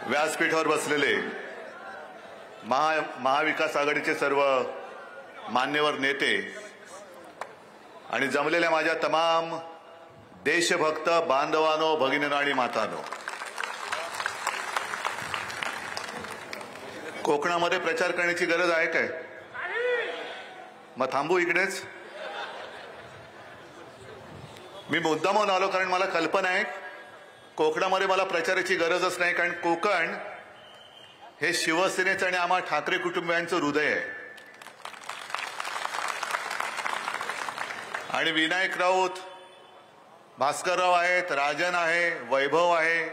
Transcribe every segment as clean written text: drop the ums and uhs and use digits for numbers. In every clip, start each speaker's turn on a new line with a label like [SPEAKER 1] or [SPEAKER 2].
[SPEAKER 1] व्यासपीठावर बसलेले महाविकास आघाडीचे सर्व मान्यवर नेते आणि जमलेल्या माझ्या तमाम देशभक्त बांधवांनो, भगिनींनो आणि मातांनो, कोकणामध्ये प्रचार करण्याची गरज आहे काय? मग थांबू इकडेच? मी मुद्दामून आलो कारण मला कल्पना आहे कोकणामध्ये मला प्रचाराची गरजच नाही, कारण कोकण हे शिवसेनेचं आणि आम्हा ठाकरे कुटुंबियांचं हृदय आहे. आणि विनायक राऊत, भास्करराव आहेत, राजन आहे, वैभव आहे,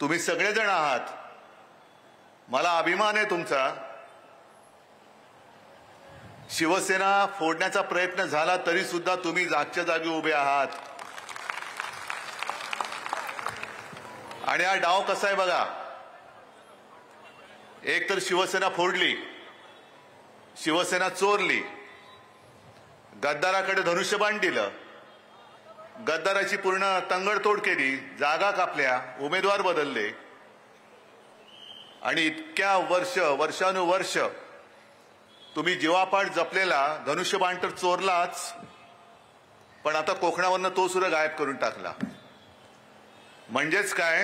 [SPEAKER 1] तुम्ही सगळेजण आहात. मला अभिमान आहे तुमचा. शिवसेना फोडण्याचा प्रयत्न झाला तरी सुद्धा तुम्ही जागच्या जागी उभे आहात. आणि हा डाव कसा आहे बघा. एक तर शिवसेना फोडली, शिवसेना चोरली, गद्दाराकडे धनुष्यबाण दिलं, गद्दाराची पूर्ण तंगडतोड केली, जागा कापल्या, उमेदवार बदलले आणि इतक्या वर्षानुवर्ष तुम्ही जीवापाड जपलेला धनुष्यबाण तर चोरलाच, पण आता कोकणावरनं तो सुद्धा गायब करून टाकला. म्हणजेच काय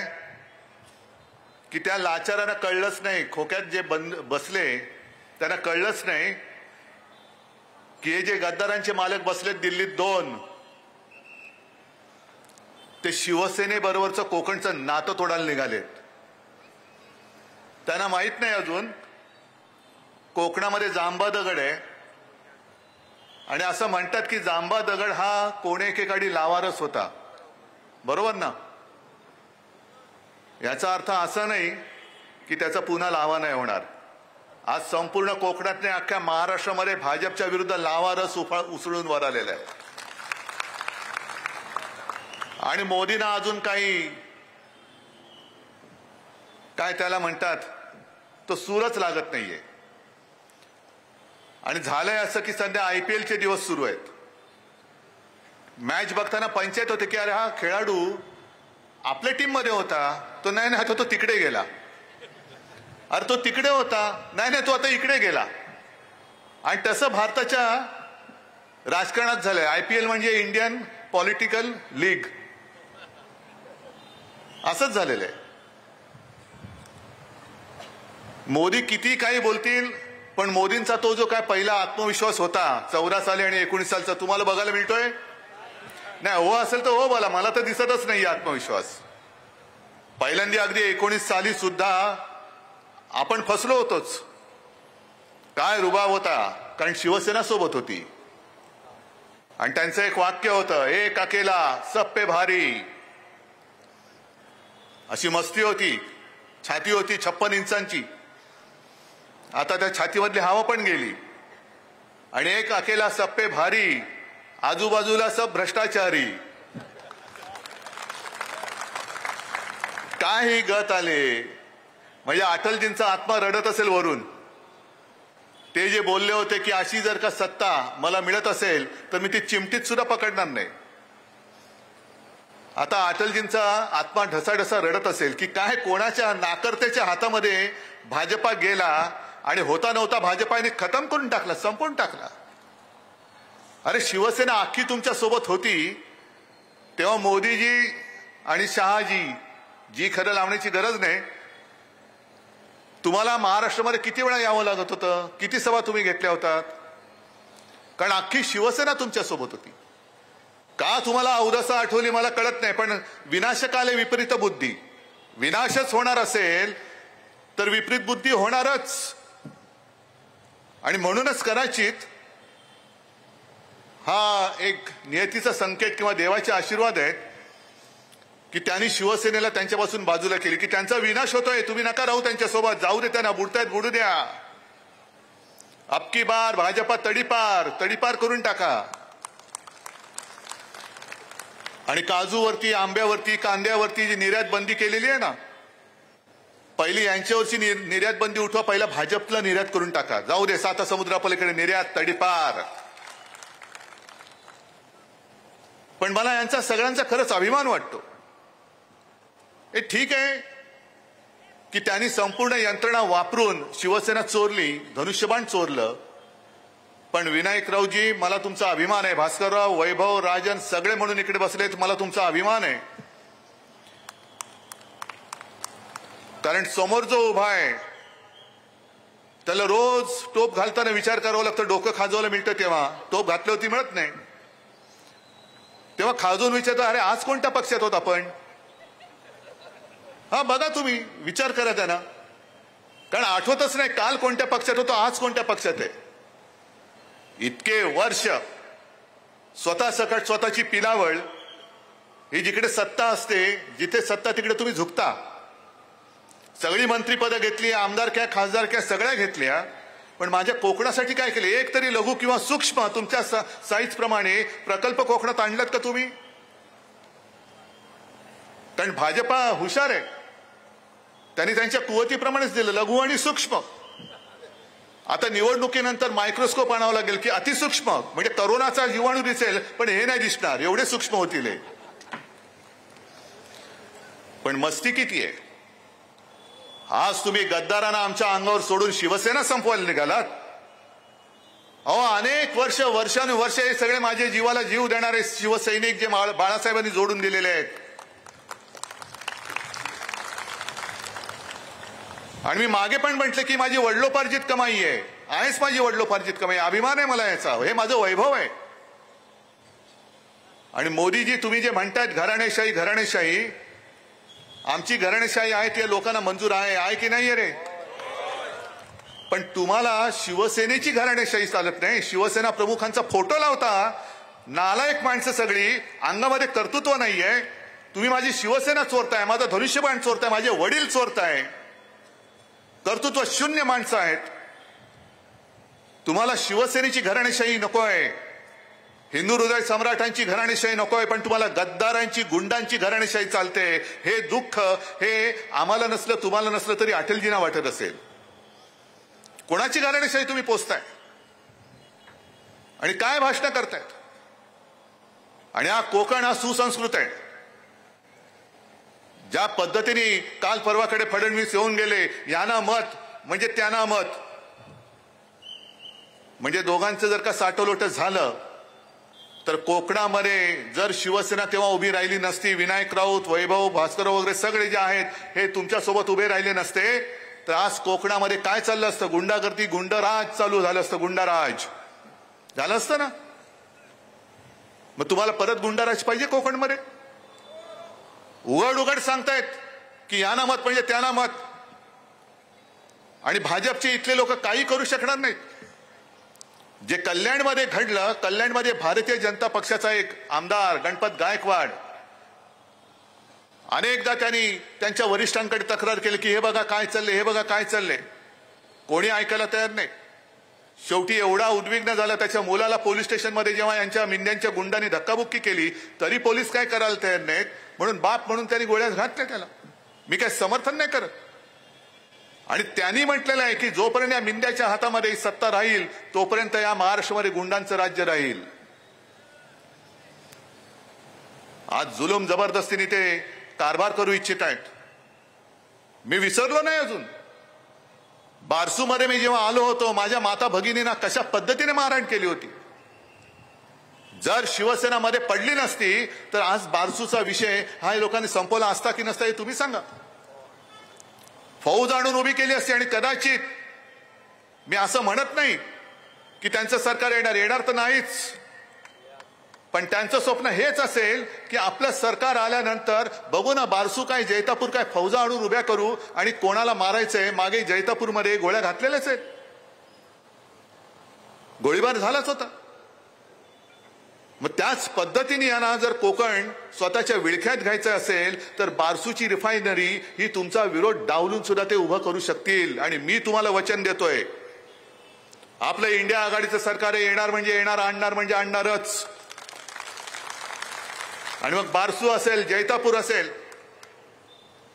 [SPEAKER 1] की त्या लाचारांना कळलंच नाही, खोक्यात जे बसले त्यांना कळलंच नाही की हे जे गद्दारांचे मालक बसलेत दिल्लीत दोन, ते शिवसेनेबरोबरचं कोकणचं नातं तोडायला निघालेत. त्यांना माहित नाही अजून कोकणामध्ये जांबा दगड आहे आणि असं म्हणतात की जांबा दगड हा कोणे एकेकाळी लावारस होता, बरोबर ना? याचा अर्थ असा नाही की त्याचा पुन्हा लावा नाही होणार. आज संपूर्ण कोकणात नाही, अख्ख्या महाराष्ट्रामध्ये भाजपच्या विरुद्ध लावारस उसळून वर आलेला आहे. आणि मोदींना अजून काय त्याला म्हणतात तो सूरच लागत नाहीये. आणि झालंय असं की सध्या IPLचे दिवस सुरू आहेत. मॅच बघताना पंचायत होते की अरे हा खेळाडू आपल्या टीम मध्ये होता, तो नाही तो तिकडे गेला, अरे तो तिकडे होता, नाही तो आता इकडे गेला. आणि तसं भारताच्या राजकारणात झालंय. IPL म्हणजे इंडियन पॉलिटिकल लीग, असंच झालेलं आहे. मोदी किती काही बोलतील, पण मोदींचा तो जो काय पहिला आत्मविश्वास होता 14 साली आणि 19 सालचा तुम्हाला बघायला मिळतोय? नाही, हो असेल तर हो बोला, मला तर दिसतच नाही आत्मविश्वास. पहिल्यांदा अगदी 19 साली सुद्धा आपण फसलो होतोच. काय रुबाब होता, कारण शिवसेना सोबत होती. आणि त्यांचं एक वाक्य होतं, एक अकेला सब पे भारी. अशी मस्ती होती, छाती होती 56 इंचांची. आता त्या छातीमधली हवा पण गेली. आणि एक अकेला सब पे भारी, आजूबाजूला सब भ्रष्टाचारी. काय ही गत आले. म्हणजे अटलजींचा आत्मा रडत असेल वरून. ते जे बोलले होते की अशी जर का सत्ता मला मिळत असेल तर मी ती चिमटीत सुद्धा पकडणार नाही. आता अटलजींचा आत्मा ढसाढसा रडत असेल की काय कोणाच्या नाकर्त्याच्या हातामध्ये भाजपा गेला आणि होता नव्हता भाजपाने खतम करून टाकला, संपवून टाकला. अरे शिवसेना अख्खी तुमच्या सोबत होती तेव्हा मोदीजी आणि शहाजी जी खरं लावण्याची गरज नाही. तुम्हाला महाराष्ट्रामध्ये किती वेळा यावं लागत होतं, किती सभा तुम्ही घेतल्या होतात, कारण अख्खी शिवसेना तुमच्या सोबत होती. का तुम्हाला औदासा आठवली मला कळत नाही, पण विनाशकाले विपरीत बुद्धी. विनाशच होणार असेल तर विपरीत बुद्धी होणारच. आणि म्हणूनच कदाचित हा एक नियतीचा संकेत किंवा देवाचे आशीर्वाद आहेत की त्यांनी शिवसेनेला त्यांच्यापासून बाजूला केली, की त्यांचा विनाश होतोय, तुम्ही नका राहू त्यांच्यासोबत, जाऊ दे त्यांना, बुडतायत बुडू द्या. अबकी बार भाजपा तडीपार करून टाका. आणि काजूवरती, आंब्यावरती, कांद्यावरती जी निर्यात बंदी केलेली आहे ना, पहिली यांच्यावरची निर्यात बंदी उठवा, पहिला भाजपला निर्यात करून टाका. जाऊ दे, 7 समुद्रापलीकडे निर्यात तडीपार. पण मला यांचा सगळ्यांचा खरंच अभिमान वाटतो. हे ठीक आहे, की त्यांनी संपूर्ण यंत्रणा वापरून शिवसेना चोरली, धनुष्यबाण चोरलं. पण विनायकरावजी, मला तुमचा अभिमान आहे. भास्करराव, वैभव, राजन सगळे म्हणून इकडे बसलेत, मला तुमचा अभिमान आहे. कारण समोर जो उभा आहे त्याला रोज टोप घालताना विचार करावा लागतं. डोकं खाजवायला मिळतं तेव्हा, टोप घातली होती मिळत नाही. तेव्हा खाजवून विचारतो, अरे आज कोणत्या पक्षात होत आपण? हा बघा, तुम्ही विचार करा त्यांना, कारण आठवतच नाही काल कोणत्या पक्षात होतो, आज कोणत्या पक्षात आहे. इतके वर्ष स्वतः सकट स्वतःची पिलावळ, ही जिकडे सत्ता असते, जिथे सत्ता तिकडे तुम्ही झुकता. सगळी मंत्रीपदं घेतली, आमदारक्या खासदारक्या सगळ्या घेतल्या, पण माझ्या कोकणासाठी काय केले? एक तरी लघु किंवा सूक्ष्म तुमच्या साईज प्रमाणे प्रकल्प कोकणात आणलात का तुम्ही? कारण भाजपा हुशार आहे, त्यांनी त्यांच्या कुवतीप्रमाणेच दिलं, लघु आणि सूक्ष्म. आता निवडणुकीनंतर मायक्रोस्कोप आणावं लागेल की अतिसूक्ष्म, म्हणजे करोनाचा जीवाणू दिसेल पण हे नाही दिसणार, एवढे सूक्ष्म होतील हे. पण मस्ती किती आहे? आज तुम्ही गद्दारांना आमच्या अंगावर सोडून शिवसेना संपवायला निघालात. अहो, अनेक वर्षानुवर्ष हे सगळे माझे जीवाला जीव देणारे शिवसैनिक जे बाळासाहेबांनी जोडून दिलेले आहेत. आणि मी मागे पण म्हटलं की माझी वडिलोपार्जित कमाई आहे, आहेच माझी वडिलोपार्जित कमाई, अभिमान आहे मला याचा, हे माझं वैभव आहे. आणि मोदीजी, तुम्ही जे म्हणतायत घराणेशाही घराणेशाही, आमची घराणेशाही आहे ते लोकांना मंजूर आहे की नाही रे? पण तुम्हाला शिवसेनेची घराणेशाही चालत नाही. शिवसेना प्रमुखांचा फोटो लावता, नालायक माणसं सगळी, अंगामध्ये कर्तृत्व नाहीये. तुम्ही माझी शिवसेना चोरताय, माझं धनुष्यबाण चोरताय, माझे वडील चोरताय, कर्तृत्व शून्य माणसं आहेत. तुम्हाला शिवसेनेची घराणेशाही नकोय, हिंदू हृदय सम्राटांची घराणेशाही नकोय, पण तुम्हाला गद्दारांची, गुंडांची घराणेशाही चालते. हे दुःख हे आम्हाला नसलं, तुम्हाला नसलं तरी अटलजींना वाटत असेल. कोणाची घराणेशाही तुम्ही पोचताय आणि काय भाषणं करतायत? आणि हा कोकण हा सुसंस्कृत आहे. ज्या पद्धतीने काल परवाकडे फडणवीस येऊन गेले, यांना मत म्हणजे त्यांना मत, म्हणजे दोघांचं जर का साठोलोट झालं तर कोकणामध्ये जर शिवसेना तेव्हा उभी राहिली नसती, विनायक राऊत, वैभव, भास्करराव वगैरे सगळे जे आहेत हे तुमच्यासोबत उभे राहिले नसते, तर आज कोकणामध्ये काय चाललं असतं? गुंडागर्दी, गुंडराज चालू झालं असतं, गुंडाराज झालं असतं ना. मग तुम्हाला परत गुंडाराज पाहिजे कोकणमध्ये? उघड उघड सांगतायत की यांना मत म्हणजे त्यांना मत, आणि भाजपचे इथले लोक काही करू शकणार नाहीत. जे कल्याणमध्ये घडलं, कल्याणमध्ये भारतीय जनता पक्षाचा एक आमदार गणपत गायकवाड, अनेकदा त्यांनी त्यांच्या वरिष्ठांकडे तक्रार केली की हे बघा काय चालले, हे बघा काय चालले. कोणी ऐकायला तयार नाही. शेवटी एवढा उद्विग्न झाला, त्याच्या मुलाला पोलीस स्टेशनमध्ये जेव्हा यांच्या मिंद्यांच्या गुंडांनी धक्काबुक्की केली तरी पोलीस काय करायला तयार नाहीत, म्हणून बाप म्हणून त्यांनी गोळ्या घातल्या त्याला. मी काय समर्थन नाही करत. आणि त्यांनी म्हटलेलं आहे की जोपर्यंत या मिंद्याच्या हातामध्ये सत्ता राहील तोपर्यंत या महाराष्ट्रामध्ये गुंडांचं राज्य राहील. आज जुलूम जबरदस्तीने ते कारभार करू इच्छित आहेत. मी विसरलो नाही अजून. बारसूमध्ये मी जेव्हा आलो होतो, माझ्या माता भगिनींना कशा पद्धतीने मारहाण केली होती. जर शिवसेना मध्ये पडली नसती तर आज बारसूचा विषय हा लोकांनी संपवला असता की नसता हे तुम्ही सांगा. फौज आणून उभी केली असती. आणि कदाचित मी असं म्हणत नाही की त्यांचं सरकार येणार तर नाहीच, पण त्यांचं स्वप्न हेच असेल की आपलं सरकार आल्यानंतर बघू ना, बारसू काय जैतापूर काय फौजा आणून उभ्या करू आणि कोणाला मारायचंय. मागे जैतापूरमध्ये गोळ्या घातलेल्याच आहेत, गोळीबार झालाच होता. मग त्याच पद्धतीने यांना जर कोकण स्वतःच्या विळख्यात घ्यायचं असेल तर बारसूची रिफायनरी ही तुमचा विरोध डावलून सुद्धा ते उभं करू शकतील. आणि मी तुम्हाला वचन देतोय, आपलं इंडिया आघाडीचं सरकार येणार म्हणजे येणार, आणणार म्हणजे आणणारच. आणि मग बारसू असेल, जैतापूर असेल,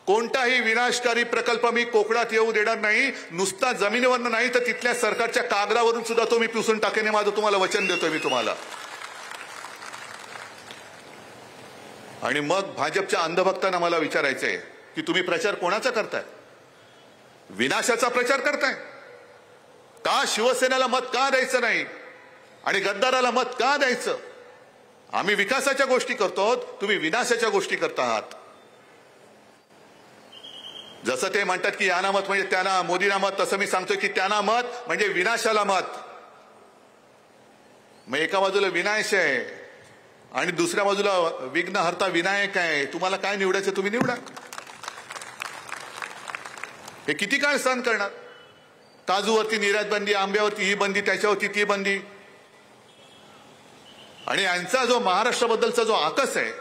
[SPEAKER 1] कोणताही विनाशकारी प्रकल्प मी कोकणात येऊ देणार नाही. नुसता जमिनीवरनं नाही तर तिथल्या सरकारच्या कागदावरून सुद्धा तो मी पिसून टाकेन, हे माझं तुम्हाला वचन देतोय मी तुम्हाला. आणि मग भाजपच्या अंधभक्तांना मला विचारायचंय की तुम्ही प्रचार कोणाचा करताय? विनाशाचा प्रचार करताय का? शिवसेनेला मत का द्यायचं नाही आणि गद्दाराला मत का द्यायचं? आम्ही विकासाच्या गोष्टी करतो, तुम्ही विनाशाच्या गोष्टी करता आहात. जसं ते म्हणतात की यांना मत म्हणजे त्यांना, मोदींना मत, तसं मी सांगतोय की त्यांना मत म्हणजे विनाशाला मत. मग एका बाजूला विनाश आहे आणि दुसऱ्या बाजूला विघ्नहर्ता विनायक आहे. तुम्हाला काय निवडायचं तुम्ही निवडा. हे किती काळ सहन करणार? काजूवरती निर्यात बंदी, आंब्यावरती ही बंदी, त्याच्यावरती ती बंदी. आणि यांचा जो महाराष्ट्राबद्दलचा जो आकस आहे,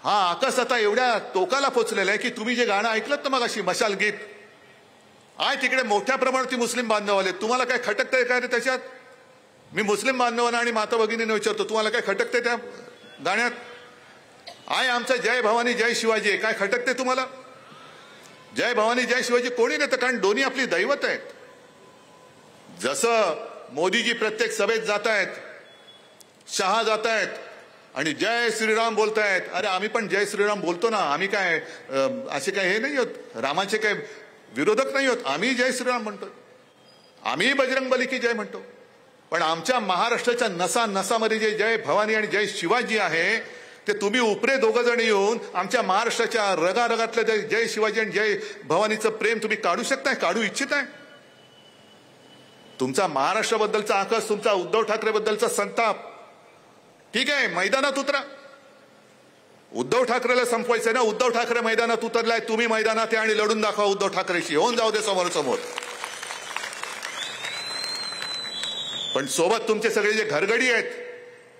[SPEAKER 1] हा आकस आता एवढ्या टोकाला पोचलेला आहे की तुम्ही जे गाणं ऐकलं ना मगाशी, मशाल गीत, आहे तिकडे मोठ्या प्रमाणात मुस्लिम बांधव आले. तुम्हाला काय खटकतंय काय रे त्याच्यात? मी मुस्लिम बांधवांना आणि माता भगिनींना विचारतो, तुम्हाला काय खटकते त्या गाण्यात? आहे आमचा जय भवानी जय शिवाजी आहे, काय खटकते तुम्हाला? जय भवानी जय शिवाजी कोणी नेतं, कारण दोन्ही आपली दैवत आहेत. जसं मोदीजी प्रत्येक सभेत जात आहेत, शहा जात आहेत आणि जय श्रीराम बोलतायत. अरे आम्ही पण जय श्रीराम बोलतो ना, आम्ही काय असे काय हे नाही होत, रामाचे काय विरोधक नाही होत. आम्ही जय श्रीराम म्हणतो, आम्ही बजरंग बली की जय म्हणतो. पण आमच्या महाराष्ट्राच्या नसा नसामध्ये जे जय भवानी आणि जय शिवाजी आहे, ते तुम्ही उपरे दोघं जण येऊन आमच्या महाराष्ट्राच्या रगारगातलं जय शिवाजी आणि जय भवानीचं प्रेम तुम्ही काढू शकताय, काढू इच्छिताय? तुमचा महाराष्ट्राबद्दलचा आकस, तुमचा उद्धव ठाकरे बद्दलचा संताप, ठीक आहे, मैदानात उतरा. उद्धव ठाकरेला संपवायचंय ना, उद्धव ठाकरे मैदानात उतरलाय, तुम्ही मैदानात या आणि लढून दाखवा उद्धव ठाकरेशी, होऊन जाऊ दे समोर समोर. पण सोबत तुमचे सगळे जे घरगडी आहेत,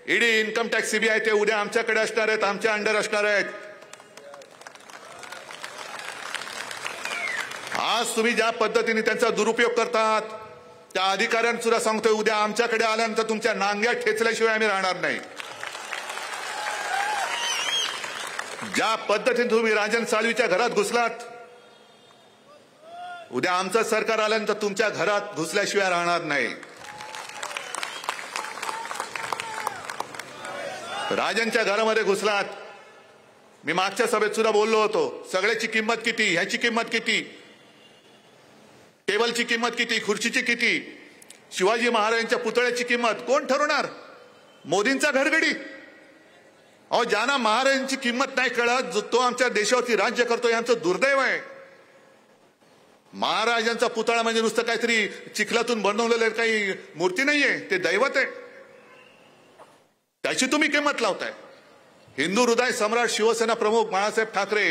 [SPEAKER 1] ईडी, इन्कम टॅक्स, सीबीआय, ते उद्या आमच्याकडे असणार आहेत, आमच्या अंडर असणार आहेत. आज तुम्ही ज्या पद्धतीने त्यांचा दुरुपयोग करतात, त्या अधिकाऱ्यांना सुद्धा सांगतोय, उद्या आमच्याकडे आल्यानंतर तुमच्या नांग्या ठेचल्याशिवाय आम्ही राहणार नाही. ज्या पद्धतीने तुम्ही राजन साळवीच्या घरात घुसलात, उद्या आमचं सरकार आल्यानंतर तुमच्या घरात घुसल्याशिवाय राहणार नाही. राजनच्या घरामध्ये घुसलात. मी मागच्या सभेत सुद्धा बोललो होतो, सगळ्याची किंमत किती, ह्याची किंमत किती, टेबलची किंमत किती, खुर्चीची किती, शिवाजी महाराजांच्या पुतळ्याची किंमत कोण ठरवणार? मोदींचा घरगडी. अहो, ज्यांना महाराजांची किंमत नाही कळत, तो आमच्या देशावरती राज्य करतो, यांचं दुर्दैव आहे. महाराजांचा पुतळा म्हणजे नुसतं काहीतरी चिखलातून बनवलेलं काही मूर्ती नाहीये, ते दैवत आहे. त्याची तुम्ही किंमत लावताय. हिंदू हृदय सम्राट शिवसेना प्रमुख बाळासाहेब ठाकरे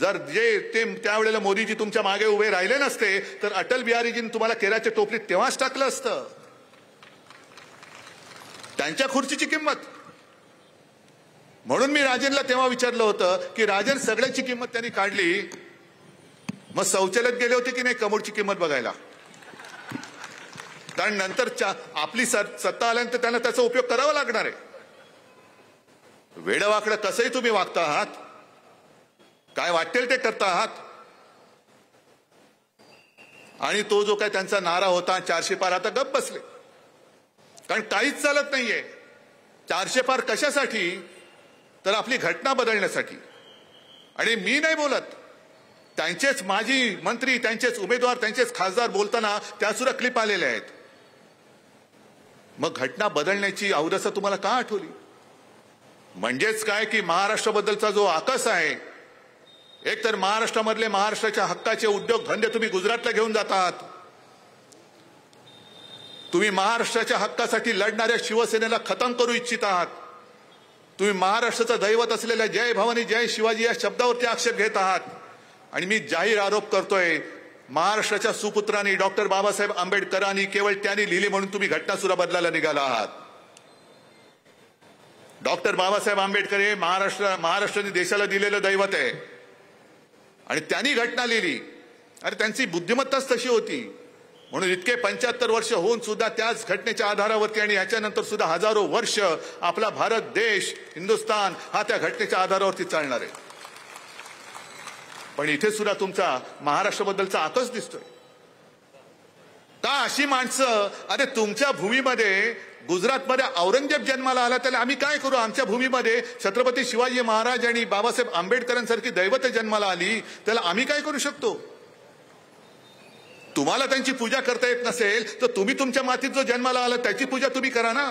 [SPEAKER 1] जर जे ते त्यावेळेला मोदीजी तुमच्या मागे उभे राहिले नसते, तर अटल बिहारीजींनी तुम्हाला केराच्या टोपलीत तेव्हाच टाकलं असतं. त्यांच्या खुर्चीची किंमत. म्हणून मी राजनला तेव्हा विचारलं होतं की राजन, सगळ्याची किंमत त्यांनी काढली, मग शौचालयात गेले होते की नाही कमोडची किंमत बघायला? कारण नंतर आपली सत्ता आल्यानंतर त्यांना त्याचा उपयोग करावा लागणार आहे. वेडवाकडं कसंही तुम्ही वागता आहात, काय वाटेल ते करता आहात. आणि तो जो काय त्यांचा नारा होता 400 पार, आता गप्प बसले, कारण काहीच चालत नाहीये. 400 पार कशासाठी? तर आपली घटना बदलण्यासाठी. आणि मी नाही बोलत, त्यांचेच माजी मंत्री, त्यांचेच उमेदवार, त्यांचेच खासदार बोलताना त्या सुद्धा क्लिप आलेल्या आहेत. मग घटना बदलण्याची अवदसा तुम्हाला का आठवली? म्हणजेच काय की महाराष्ट्राबद्दलचा जो आकस आहे, एक तर महाराष्ट्रामधले महाराष्ट्राच्या हक्काचे उद्योग धंदे तुम्ही गुजरातला घेऊन जातात. तुम्ही महाराष्ट्राच्या हक्कासाठी लढणाऱ्या शिवसेनेला खतम करू इच्छित आहात. तुम्ही महाराष्ट्राचं दैवत असलेल्या जय भवानी जय शिवाजी या शब्दावरती आक्षेप घेत आहात. आणि मी जाहीर आरोप करतोय, महाराष्ट्राच्या सुपुत्रांनी डॉक्टर बाबासाहेब आंबेडकरांनी केवळ त्यांनी लिहिली म्हणून तुम्ही घटना सुद्धा बदलायला निघाला आहात. डॉक्टर बाबासाहेब आंबेडकर हे महाराष्ट्राने देशाला दिलेलं दैवत आहे आणि त्यांनी घटना लिहिली. अरे त्यांची बुद्धिमत्ताच तशी होती. म्हणून इतके 75 वर्ष होऊन सुद्धा त्याच घटनेच्या आधारावरती आणि याच्यानंतर सुद्धा हजारो वर्ष आपला भारत देश, हिंदुस्थान हा त्या घटनेच्या आधारावरती चालणार आहे. पण इथे सुद्धा तुमचा महाराष्ट्राबद्दलचा आकस दिसतोय. का अशी माणसं? अरे तुमच्या भूमीमध्ये गुजरातमध्ये औरंगजेब जन्माला आला, त्याला आम्ही काय करू? आमच्या भूमीमध्ये छत्रपती शिवाजी महाराज आणि बाबासाहेब आंबेडकरांसारखी दैवत जन्माला आली, त्याला आम्ही काय करू शकतो? तुम्हाला त्यांची पूजा करता येत नसेल तर तुम्ही तुमच्या मातीत जो जन्माला आला त्याची पूजा तुम्ही करा ना.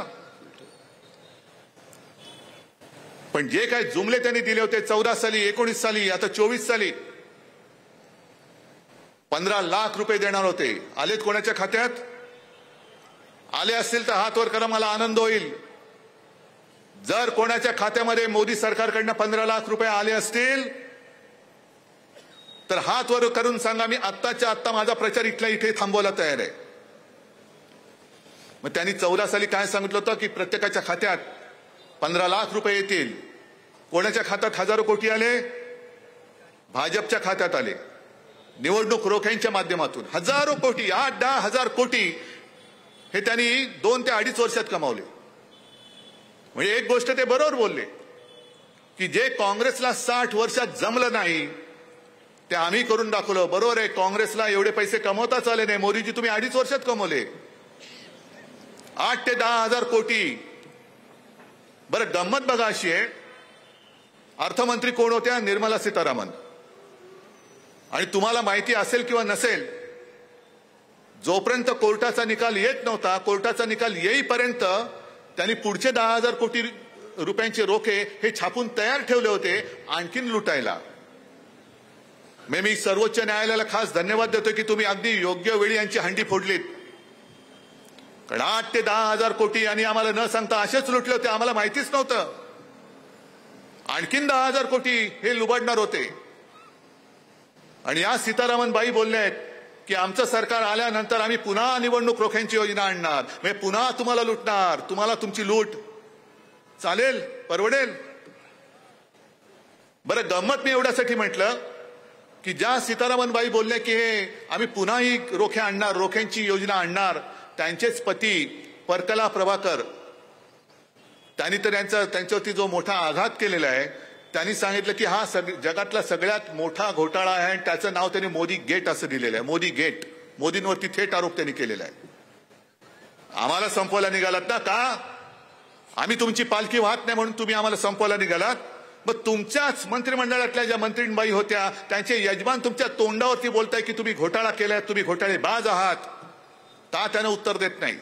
[SPEAKER 1] पण जे काय जुमले त्यांनी दिले होते 14 साली, 19 साली, आता 24 साली 15 लाख रुपये देणार होते, आलेत कोणाच्या खात्यात? आले असतील तर हात वर करा, मला आनंद होईल. जर कोणाच्या खात्यामध्ये मोदी सरकारकडनं 15 लाख रुपये आले असतील तर हात वर करून सांगा, मी आत्ताच्या आत्ता माझा प्रचार इथल्या इथे थांबवायला तयार आहे. मग त्यांनी 14 साली काय सांगितलं होतं की प्रत्येकाच्या खात्यात 15 लाख रुपये येतील. कोणाच्या खात्यात हजारो कोटी आले? भाजपच्या खात्यात आले. निवडणूक रोख्यांच्या माध्यमातून हजारो कोटी, 8-10 हजार कोटी हे त्यांनी 2 ते 2.5 वर्षात कमावले. म्हणजे एक गोष्ट ते बरोबर बोलले की जे काँग्रेसला 60 वर्षात जमलं नाही ते आम्ही करून दाखवलं. बरोबर आहे, काँग्रेसला एवढे पैसे कमवताच आले नाही. मोदीजी तुम्ही 2.5 वर्षात कमवले 8 ते 10 हजार कोटी. बरं, गंमत बघा अशी आहे, अर्थमंत्री कोण होत्या? निर्मला सीतारामन. आणि तुम्हाला माहिती असेल किंवा नसेल, जोपर्यंत कोर्टाचा निकाल येत नव्हता, कोर्टाचा निकाल येईपर्यंत त्यांनी पुढचे 10,000 कोटी रुपयांचे रोखे हे छापून तयार ठेवले होते आणखीन लुटायला. मी सर्वोच्च न्यायालयाला खास धन्यवाद देतो की तुम्ही अगदी योग्य वेळी यांची हंडी फोडलीत. कारण 8 ते 10 हजार कोटी आणि आम्हाला न सांगता असेच लुटले होते, आम्हाला माहितीच नव्हतं. आणखीन 10,000 कोटी हे लुबाडणार होते. आणि या सीतारामन बाई बोलल्या आहेत की आमचं सरकार आल्यानंतर आम्ही पुन्हा निवडणूक रोख्यांची योजना आणणार, म्हणजे पुन्हा तुम्हाला लुटणार, तुम्हाला तुमची लूट चालेल, परवडेल. बरं, गंमत मी एवढ्यासाठी म्हटलं की ज्या सीतारामन बाई बोलल्या की हे आम्ही पुन्हा ही रोखे आणणार, रोख्यांची योजना आणणार, त्यांचेच पती परकला प्रभाकर त्यांनी तर त्यांच्यावरती जो मोठा आघात केलेला आहे, त्यांनी सांगितलं की हा जगातला सगळ्यात मोठा घोटाळा आहे आणि त्याचं नाव त्यांनी मोदी गेट असं दिलेलं आहे. मोदी गेट. मोदींवरती थेट आरोप त्यांनी केलेला आहे. आम्हाला संपवायला निघालात ना? का? आम्ही तुमची पालखी वाहत नाही म्हणून तुम्ही आम्हाला संपवायला निघालात? मग तुमच्याच मंत्रिमंडळातल्या ज्या मंत्रीबाई होत्या त्यांचे यजमान तुमच्या तोंडावरती बोलताय की तुम्ही घोटाळा केलाय, तुम्ही घोटाळेबाज आहात, का त्यानं उत्तर देत नाही?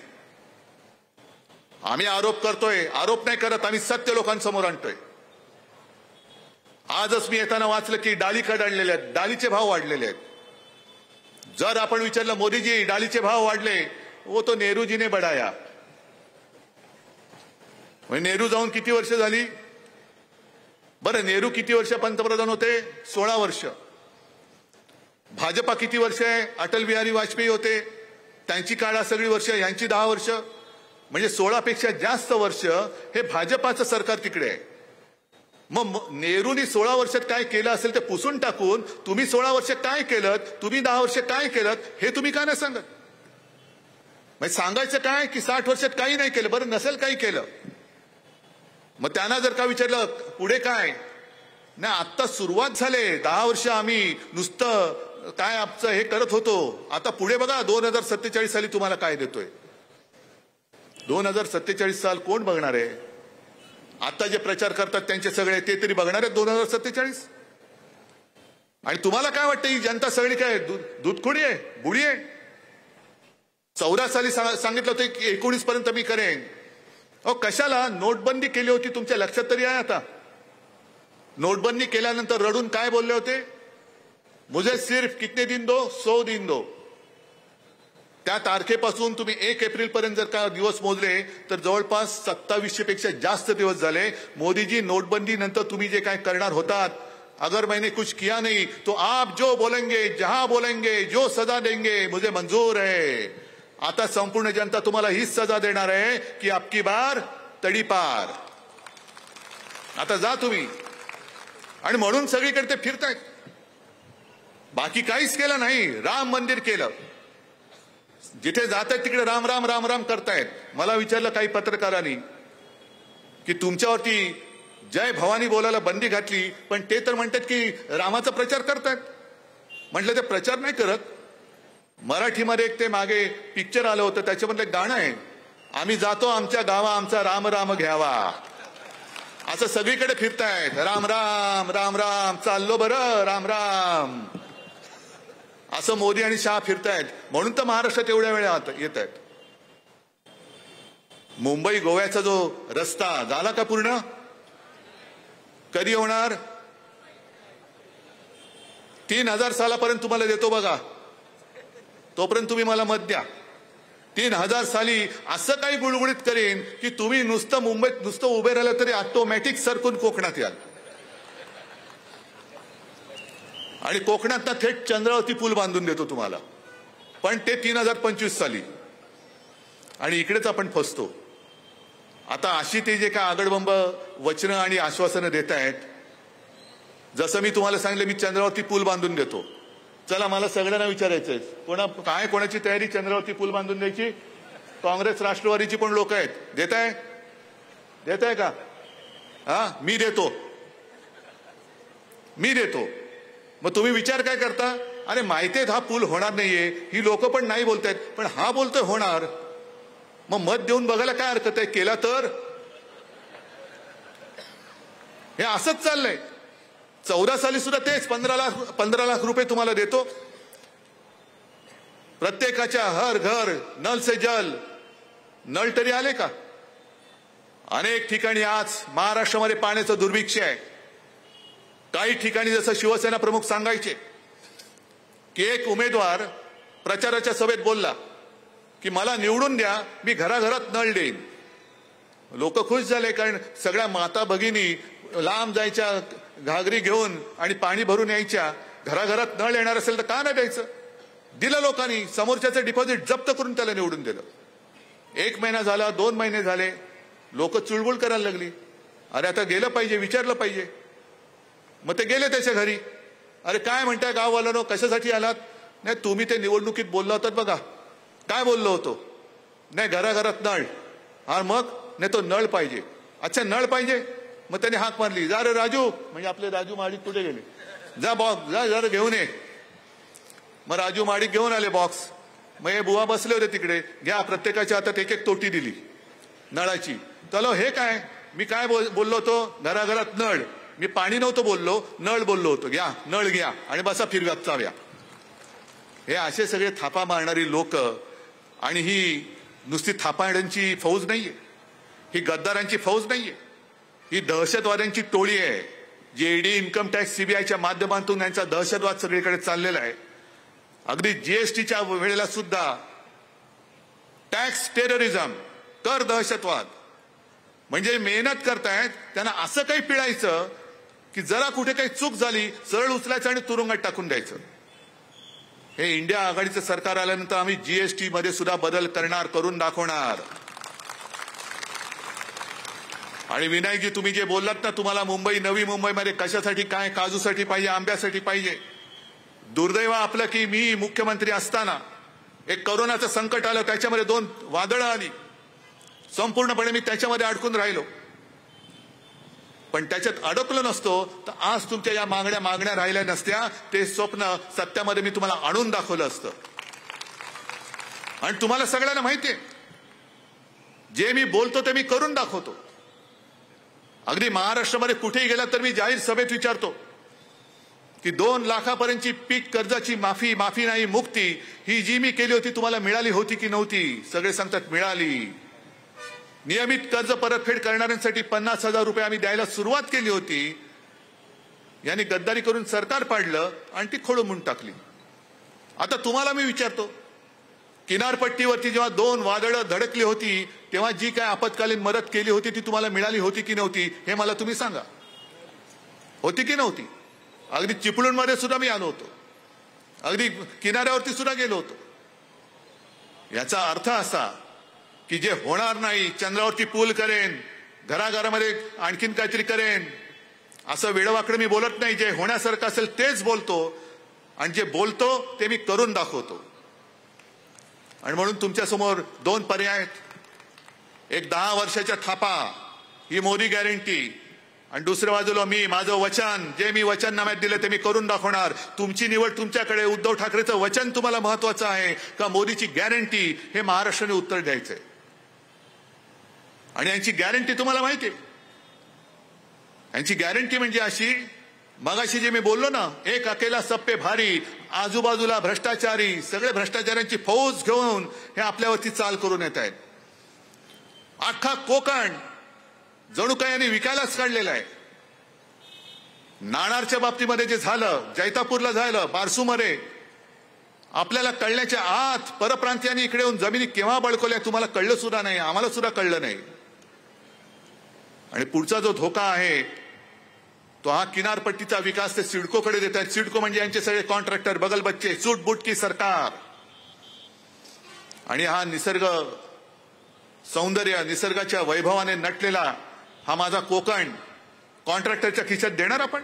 [SPEAKER 1] आम्ही आरोप करतोय, आरोप नाही करत, आम्ही सत्य लोकांसमोर आणतोय. आजच मी येताना वाचलं की डाळी कडाडलेल्या आहेत, डाळीचे भाव वाढलेले आहेत. जर आपण विचारलं मोदीजी डाळीचे भाव वाढले, वो तो नेहरूजीने बढाया. नेहरू जाऊन किती वर्ष झाली? बरं, नेहरू किती वर्ष पंतप्रधान होते? 16 वर्ष. भाजपा किती वर्ष आहे? अटल बिहारी वाजपेयी होते, त्यांची काळा सगळी वर्ष, यांची 10 वर्ष. म्हणजे 16 पेक्षा जास्त वर्ष हे भाजपाचं सरकार तिकडे आहे. मग नेहरूनी 16 वर्षात काय केलं असेल ते पुसून टाकून तुम्ही 16 वर्ष काय केलं, तुम्ही 10 वर्ष काय केलं हे तुम्ही का नाही सांगत? म्हणजे सांगायचं काय की 60 वर्षात काही नाही केलं. बरं, नसेल काही केलं, मग त्यांना जर का विचारलं पुढे काय नाही, आत्ता सुरुवात झाले, 10 वर्ष आम्ही नुसतं काय आमचं हे करत होतो, आता पुढे बघा 2047 साली तुम्हाला काय देतोय. 2047 साल कोण बघणार आहे? आता जे प्रचार करतात त्यांचे सगळे ते तरी बघणार आहेत 2047? आणि तुम्हाला काय वाटतं ही जनता सगळी काय दूधखोडी आहे, बुडी आहे? 14 साली सांगितलं होतं की 19 पर्यंत मी करेन. अहो, कशाला नोटबंदी केली होती तुमच्या लक्षात तरी आहे? आता नोटबंदी केल्यानंतर रडून काय बोलले होते? मुझे सिर्फ कितने दिन दो, 100 दिन दो. त्या तारखेपासून तुम्ही 1 एप्रिल पर्यंत जर का दिवस मोजले तर जवळपास 2700 पेक्षा जास्त दिवस झाले. मोदीजी, नोटबंदी नंतर तुम्ही जे काय करणार होतात, अगर मैंने कुछ किया नहीं तो आप जो बोलेंगे, जहां बोलेंगे, जो सजा देंगे मुझे मंजूर है. आता संपूर्ण जनता तुम्हाला हीच सजा देणार आहे की आपकी बार तडीपार. आता जा तुम्ही. आणि म्हणून सगळीकडे ते फिरतायत, बाकी काहीच केलं नाही. राम मंदिर केलं, जिथे जात आहेत तिकडे राम राम राम राम करतायत. मला विचारलं काही पत्रकारांनी की तुमच्यावरती जय भवानी बोलायला बंदी घातली, पण ते तर म्हणतात की रामाचा प्रचार करतायत. म्हटलं ते प्रचार नाही करत. मराठीमध्ये एक ते मागे पिक्चर आलं होतं, त्याच्यामधलं एक गाणं आहे, आम्ही जातो आमच्या गावा आमचा राम राम घ्यावा. असं सगळीकडे फिरतायत, राम राम राम राम, चाललो बरं राम राम. असं मोदी आणि शहा फिरतायत म्हणून तर महाराष्ट्रात एवढ्या वेळा येत आहेत. मुंबई गोव्याचा जो रस्ता झाला का पूर्ण? कधी होणार? 3000 सालापर्यंत तुम्हाला देतो बघा, तोपर्यंत तुम्ही मला मत द्या. 3000 साली असं काही गुळगुळीत करेन की तुम्ही नुसतं मुंबईत नुसतं उभे राहिलं तरी ऑटोमॅटिक सरकून कोकणात याल आणि कोकणात थेट चंद्रावरती पूल बांधून देतो तुम्हाला. पण ते 3025 साली आणि इकडेच आपण फसतो. आता अशी ते जे काय आगडबंब वचनं आणि आश्वासनं देत आहेत, जसं मी तुम्हाला सांगितलं मी चंद्रावरती पूल बांधून देतो. चला मला सगळ्यांना विचारायचंय, कोणाची तयारी चंद्रावरती पूल बांधून द्यायची? काँग्रेस राष्ट्रवादीची पण लोक आहेत. देताय का? हा, मी देतो. मग तुम्ही विचार काय करता? अरे माहितीये हा पूल होणार नाहीये, ही लोक पण नाही बोलतायत, पण हा बोलतोय होणार. मग मत देऊन बघायला काय हरकत आहे? केला तर हे असंच चाललंय. 14 साली सुद्धा तेच 15 लाख रुपये तुम्हाला देतो. प्रत्येकाच्या हर घर नल से जल. नळ तरी आले का? अनेक ठिकाणी आज महाराष्ट्रामध्ये पाण्याचं दुर्भिक्ष आहे. काही ठिकाणी जसं शिवसेना प्रमुख सांगायचे की एक उमेदवार प्रचाराच्या सभेत बोलला की मला निवडून द्या, मी घराघरात नळ देईन. लोक खुश झाले, कारण सगळ्या माता भगिनी लांब जायच्या घागरी घेऊन आणि पाणी भरून यायच्या. घराघरात नळ येणार असेल तर का नाही द्यायचं? दिलं लोकांनी. समोरच्याचं डिपॉझिट जप्त करून त्याला निवडून दिलं. 1 महिना झाला, 2 महिने झाले, लोक चुळबुळ करायला लागली. अरे आता गेलं पाहिजे, विचारलं पाहिजे. मग ते गेले त्याच्या घरी. अरे काय म्हणताय गाववाल्यानो, कशासाठी आलात? नाही तुम्ही ते निवडणुकीत बोलला होतात बघा. काय बोललो होतो? नाही घराघरात नळ. हा मग? नाही तो नळ पाहिजे. अच्छा नळ पाहिजे. मग त्याने हाक मारली, जा रे राजू, म्हणजे आपले राजू महाडिक कुठे गेले? जा बॉक्स, जा जरा घेऊन ये. मग राजू महाडिक घेऊन आले बॉक्स. मग हे बुवा बसले होते तिकडे, घ्या प्रत्येकाच्या हातात 1-1 तोटी दिली नळाची. चलो हे काय? मी काय बोललो होतो? घराघरात नळ. मी पाणी नव्हतं बोललो, नळ बोललो होतो. घ्या नळ घ्या आणि बसा फिरव्यात चाव्या. हे असे सगळे थापा मारणारी लोक. आणि ही नुसती थापाड्यांची फौज नाहीये, ही गद्दारांची फौज नाहीये, ही दहशतवाद्यांची टोळी आहे. जी ईडी, इन्कम टॅक्स, सीबीआयच्या माध्यमातून यांचा दहशतवाद सगळीकडे चाललेला आहे. अगदी जीएसटीच्या वेळेला सुद्धा टॅक्स टेररिझम, कर दहशतवाद. म्हणजे मेहनत करतायत त्यांना असं काही पिळायचं की जरा कुठे काही चूक झाली सरळ उचलायचं आणि तुरुंगात टाकून द्यायचं. हे इंडिया आघाडीचं सरकार आल्यानंतर आम्ही जीएसटी मध्ये सुद्धा बदल करणार, करून दाखवणार. आणि विनायकजी तुम्ही जे बोललात ना, तुम्हाला मुंबई, नवी मुंबईमध्ये कशासाठी काय, काजूसाठी पाहिजे, आंब्यासाठी पाहिजे. दुर्दैव आपलं की मी मुख्यमंत्री असताना एक कोरोनाचं संकट आलं, त्याच्यामध्ये 2 वादळं आली. संपूर्णपणे मी त्याच्यामध्ये अडकून राहिलो. पण त्याच्यात अडकलो नसतो तर आज तुमच्या या मागण्या राहिल्या नसत्या. ते स्वप्न सत्यामध्ये मी तुम्हाला आणून दाखवलं असतं. आणि तुम्हाला सगळ्यांना माहितीये, जे मी बोलतो ते मी करून दाखवतो. अगदी महाराष्ट्रामध्ये कुठेही गेला तर मी जाहीर सभेत विचारतो की 2 लाखापर्यंतची पीक कर्जाची माफी नाही, मुक्ती, ही जी मी केली होती तुम्हाला मिळाली होती की नव्हती? सगळे सांगतात मिळाली. नियमित कर्ज परतफेड करणाऱ्यांसाठी 50,000 रुपये आम्ही द्यायला सुरुवात केली होती. यांनी गद्दारी करून सरकार पाडलं आणि ती खोडून टाकली. आता तुम्हाला मी विचारतो, किनारपट्टीवरती जेव्हा 2 वादळं धडकली होती तेव्हा जी काय आपत्कालीन मदत केली होती ती तुम्हाला मिळाली होती की नव्हती? हे मला तुम्ही सांगा. होती की नव्हती? अगदी चिपळूणमध्ये सुद्धा मी आलो होतो, अगदी किनाऱ्यावरती सुद्धा गेलो होतो. याचा अर्थ असा की जे होणार नाही, चंद्रावरती पूल करेन, घराघरामध्ये आणखीन काहीतरी करेन, असं वेडवाकडे मी बोलत नाही. जे होण्यासारखं असेल तेच बोलतो आणि जे बोलतो ते मी करून दाखवतो. आणि म्हणून तुमच्यासमोर 2 पर्याय आहेत. एक 10 वर्षाच्या थापा, ही मोदी गॅरंटी, आणि दुसऱ्या बाजूला मी माझं वचन, जे मी वचननाम्यात दिलं ते मी करून दाखवणार. तुमची निवड तुमच्याकडे. उद्धव ठाकरेचं वचन तुम्हाला महत्वाचं आहे का मोदीची गॅरंटी? हे महाराष्ट्राने उत्तर द्यायचंय. आणि यांची गॅरंटी तुम्हाला माहिती आहे. यांची गॅरंटी म्हणजे अशी मगाशी जे मी बोललो ना, एक अकेला सब पे भारी, आजूबाजूला भ्रष्टाचारी, सगळे भ्रष्टाचाऱ्यांची फौज घेऊन हे आपल्यावरती चाल करून येत आहेत. अख्खा कोकण जणू काही यांनी विकायलाच काढलेला आहे. नाणारच्या बाबतीमध्ये जे झालं, जैतापूरला झालं, बारसूमध्ये, आपल्याला कळण्याच्या आत परप्रांतीयांनी इकडे येऊन जमिनी केव्हा बळकवल्या तुम्हाला कळलं सुद्धा नाही, आम्हाला सुद्धा कळलं नाही. आणि पुढचा जो धोका आहे तो हा किनारपट्टीचा विकास ते सिडकोकडे देत आहेत. सिडको म्हणजे यांचे सगळे कॉन्ट्रॅक्टर, बगल बच्चे, सूटबूट की सरकार. आणि हा निसर्ग सौंदर्य, निसर्गाच्या वैभवाने नटलेला हा माझा कोकण कॉन्ट्रॅक्टरच्या खिशात देणार आपण?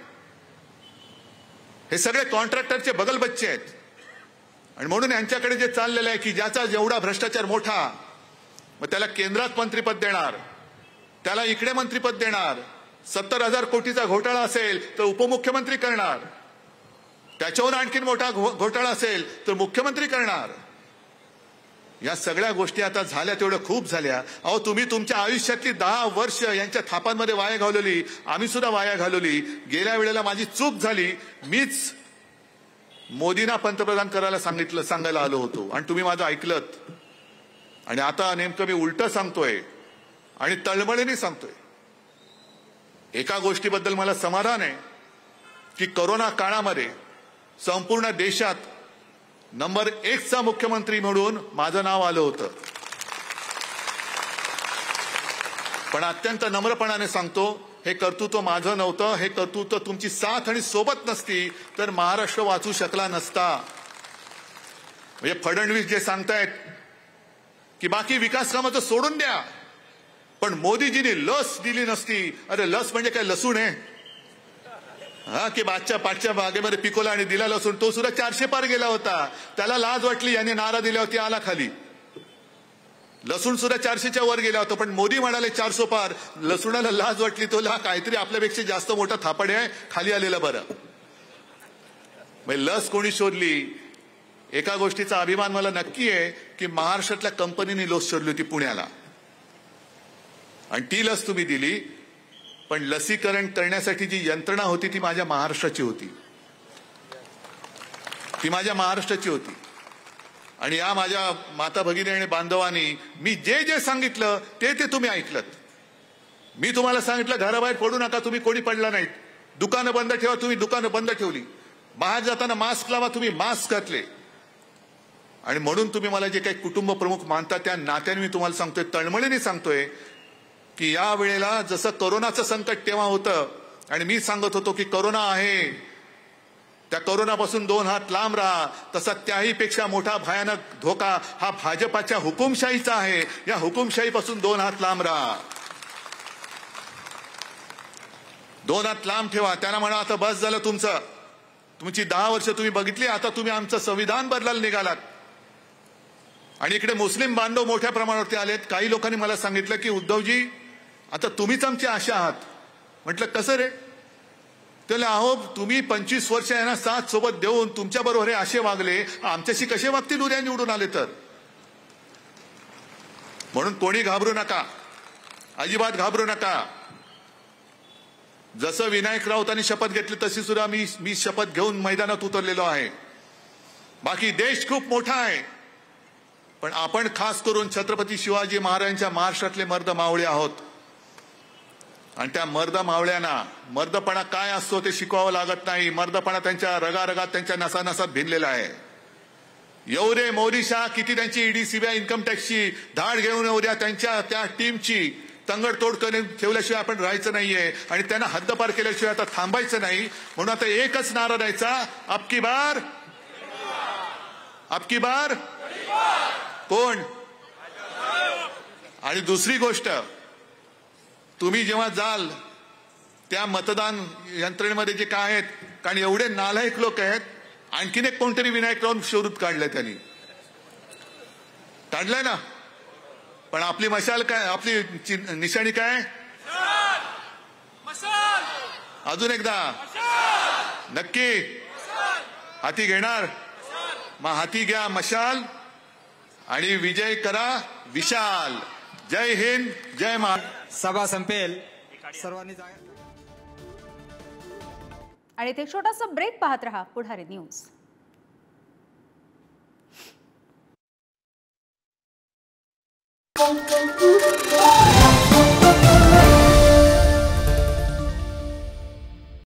[SPEAKER 1] हे सगळे कॉन्ट्रॅक्टरचे बगल बच्चे आहेत. आणि म्हणून यांच्याकडे जे चाललेलं आहे की ज्याचा जेवढा भ्रष्टाचार मोठा, मग त्याला केंद्रात मंत्रिपद देणार, त्याला इकडे मंत्रिपद देणार. 70,000 कोटीचा घोटाळा असेल तर उपमुख्यमंत्री करणार, त्याच्याहून आणखीन मोठा घोटाळा असेल तर मुख्यमंत्री करणार. या सगळ्या गोष्टी आता झाल्या तेवढ्या खूप झाल्या. अहो, तुम्ही तुमच्या आयुष्यातली 10 वर्ष यांच्या थापांमध्ये वाया घालवली, आम्ही सुद्धा वाया घालवली. गेल्या वेळेला माझी चूक झाली, मीच मोदींना पंतप्रधान करायला सांगायला आलो होतो आणि तुम्ही माझं ऐकलत. आणि आता नेमकं मी उलटं सांगतोय आणि तळमळीने सांगतोय. एका गोष्टीबद्दल मला समाधान आहे की कोरोना काळामध्ये संपूर्ण देशात नंबर 1चा मुख्यमंत्री म्हणून माझं नाव आलं होतं. पण अत्यंत नम्रपणाने सांगतो, हे कर्तृत्व माझं नव्हतं. हे कर्तृत्व तुमची साथ आणि सोबत नसती तर महाराष्ट्र वाचू शकला नसता. म्हणजे फडणवीस जे सांगतायत की बाकी विकास कामाचं सोडून द्या, पण मोदीजींनी लस दिली नसती. अरे लस म्हणजे काय लसूण आहे? हा, की पाठच्या बागेमध्ये पिकोला आणि दिला लसूण. तो सुद्धा 400 पार गेला होता. त्याला लाज वाटली, याने नारा दिला होती, आला खाली. लसूण सुद्धा 400च्या वर गेला होता. पण मोदी म्हणाले 400 पार. लसूणाला लाज वाटली, तो काहीतरी आपल्यापेक्षा जास्त मोठा थापाडे आहे, खाली आलेला बरं. लस कोणी शोधली? एका गोष्टीचा अभिमान मला नक्की आहे की महाराष्ट्रातल्या कंपनीने लस शोधली होती पुण्याला, आणि ती लस तुम्ही दिली. पण लसीकरण करण्यासाठी जी यंत्रणा होती ती माझ्या महाराष्ट्राची होती. ती माझ्या महाराष्ट्राची होती. आणि या माझ्या माता भगिनी आणि बांधवांनी मी जे जे सांगितलं ते ते तुम्ही ऐकलत. मी तुम्हाला सांगितलं घराबाहेर पडू नका, तुम्ही कोणी पडला नाहीत. दुकानं बंद ठेवा, तुम्ही दुकानं बंद ठेवली. बाहेर जाताना मास्क लावा, तुम्ही मास्क घातले. आणि म्हणून तुम्ही मला जे काही कुटुंब प्रमुख मानता त्या नात्याने मी तुम्हाला सांगतोय, तळमळीने सांगतोय की या वेळेला जसं कोरोनाचं संकट तेव्हा होतं आणि मी सांगत होतो की कोरोना आहे, त्या कोरोनापासून 2 हात लांब राहा, तसा त्याहीपेक्षा मोठा भयानक धोका हा भाजपाच्या हुकुमशाहीचा आहे. या हुकुमशाहीपासून 2 हात लांब राहा. 2 हात लांब ठेवा. त्यांना म्हणा आता बस झालं तुमचं, तुमची 10 वर्ष तुम्ही बघितली, आता तुम्ही आमचं संविधान बदलायला निघालात. आणि इकडे मुस्लिम बांधव मोठ्या प्रमाणावरती आलेत. काही लोकांनी मला सांगितलं की उद्धवजी आता तुम्हीच आमची आशा आहात. म्हटलं कसं रे? त्याला अहो तुम्ही 25 वर्ष यांना साथ सोबत देऊन तुमच्या बरोबर हे असे वागले, आमच्याशी कसे वागतील उद्या निवडून आले तर? म्हणून कोणी घाबरू नका, अजिबात घाबरू नका. जसं विनायक राऊतांनी शपथ घेतली तशी सुद्धा मी शपथ घेऊन मैदानात उतरलेलो आहे. बाकी देश खूप मोठा आहे, पण आपण खास करून छत्रपती शिवाजी महाराजांच्या महाराष्ट्रातले मर्द मावळे आहोत. आणि त्या मर्द मावळ्यांना मर्दपणा काय असतो ते शिकवावं लागत नाही. मर्दपणा त्यांच्या रगारगात, त्यांच्या नसानसात भिनलेला आहे. एवढे मोदी शाह किती त्यांची ईडी सीबीआय इन्कम टॅक्सची धाड घेऊन उद्या त्यांच्या त्या टीमची तंगडतोड करून ठेवल्याशिवाय आपण राहायचं नाहीये आणि त्यांना हद्दपार केल्याशिवाय आता थांबायचं नाही. म्हणून आता एकच नारा द्यायचा, अबकी बार. अबकी बार कोण? आणि दुसरी गोष्ट, तुम्ही जेव्हा जाल त्या मतदान यंत्रणेमध्ये जे काय आहेत, कारण एवढे नालायक लोक आहेत, आणखीन एक कोणतरी विनायक राऊत शोधून काढलंय, त्यांनी काढलंय ना. पण आपली मशाल काय, आपली निशाणी काय? अजून एकदा नक्की हाती घेणार? मग हाती घ्या मशाल आणि विजय करा विशाल. जय हिंद, जय महाराष्ट्र.
[SPEAKER 2] सभा संपेल. सर्वांनी आणि ते छोटासा ब्रेक पाहत रहा पुढारी न्यूज।